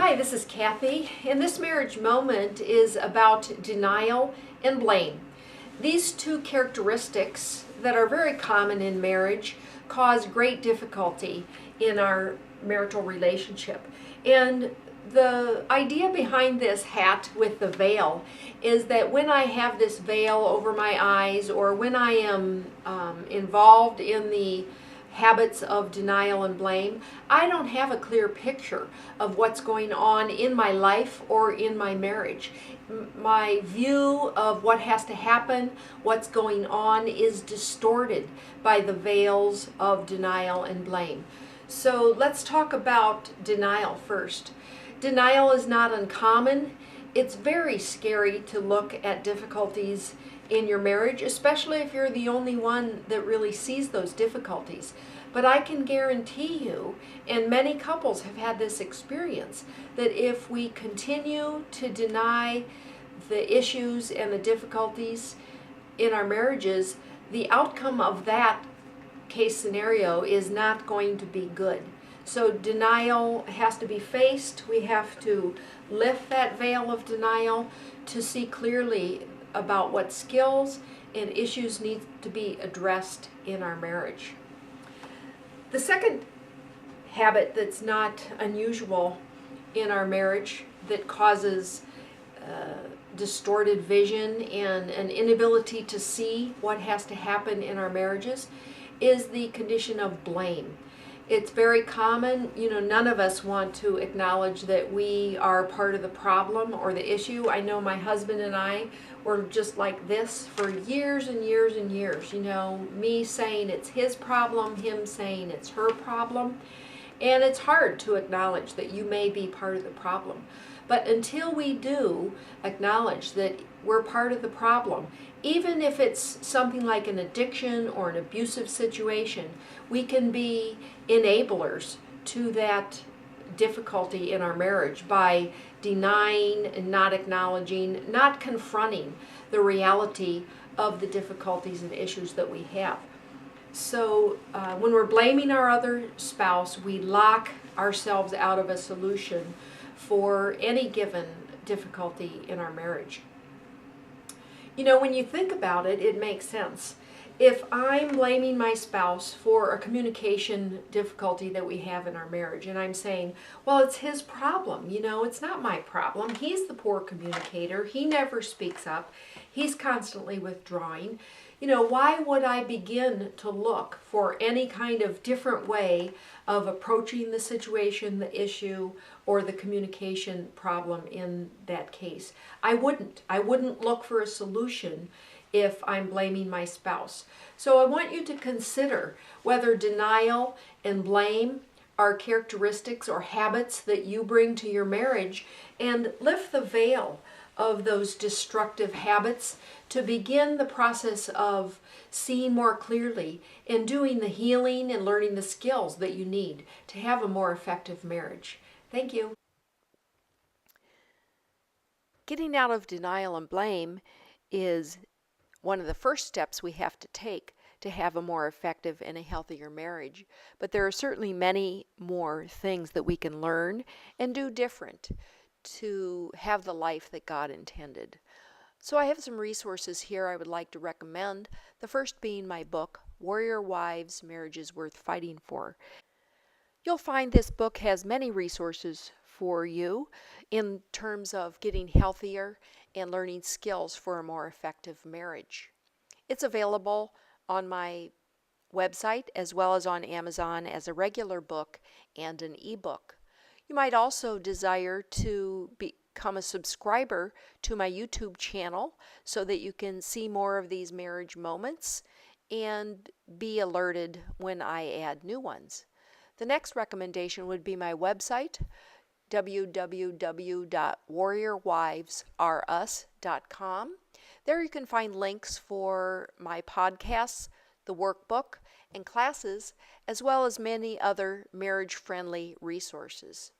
Hi, this is Kathy, and this marriage moment is about denial and blame. These two characteristics that are very common in marriage cause great difficulty in our marital relationship. And the idea behind this hat with the veil is that when I have this veil over my eyes, or when I am involved in the habits of denial and blame, I don't have a clear picture of what's going on in my life or in my marriage. My view of what has to happen, what's going on, is distorted by the veils of denial and blame. So let's talk about denial first. Denial is not uncommon. It's very scary to look at difficulties in your marriage, especially if you're the only one that really sees those difficulties. But I can guarantee you, and many couples have had this experience, that if we continue to deny the issues and the difficulties in our marriages, the outcome of that case scenario is not going to be good. So denial has to be faced. We have to lift that veil of denial to see clearly about what skills and issues need to be addressed in our marriage. The second habit that's not unusual in our marriage that causes distorted vision and an inability to see what has to happen in our marriages is the condition of blame. It's very common. None of us want to acknowledge that we are part of the problem or the issue. I know my husband and I were just like this for years and years and years. Me saying it's his problem, him saying it's her problem. And it's hard to acknowledge that you may be part of the problem. But until we do acknowledge that we're part of the problem, even if it's something like an addiction or an abusive situation, we can be enablers to that difficulty in our marriage by denying and not acknowledging, not confronting the reality of the difficulties and issues that we have. So when we're blaming our other spouse, we lock ourselves out of a solution for any given difficulty in our marriage. When you think about it, it makes sense. If I'm blaming my spouse for a communication difficulty that we have in our marriage, and I'm saying, well, it's his problem, it's not my problem. He's the poor communicator. He never speaks up. He's constantly withdrawing. Why would I begin to look for any kind of different way of approaching the situation, the issue, or the communication problem in that case? I wouldn't look for a solution if I'm blaming my spouse. So I want you to consider whether denial and blame are characteristics or habits that you bring to your marriage, and lift the veil of those destructive habits to begin the process of seeing more clearly and doing the healing and learning the skills that you need to have a more effective marriage. Thank you. Getting out of denial and blame is one of the first steps we have to take to have a more effective and a healthier marriage. But there are certainly many more things that we can learn and do different to have the life that God intended. So I have some resources here I would like to recommend. The first being my book, Warrior Wives, Marriages Worth Fighting For. You'll find this book has many resources for you in terms of getting healthier and learning skills for a more effective marriage. It's available on my website as well as on Amazon as a regular book and an ebook. You might also desire to become a subscriber to my YouTube channel so that you can see more of these marriage moments and be alerted when I add new ones. The next recommendation would be my website, www.warriorwivesrus.com. There you can find links for my podcasts, the workbook, and classes, as well as many other marriage-friendly resources.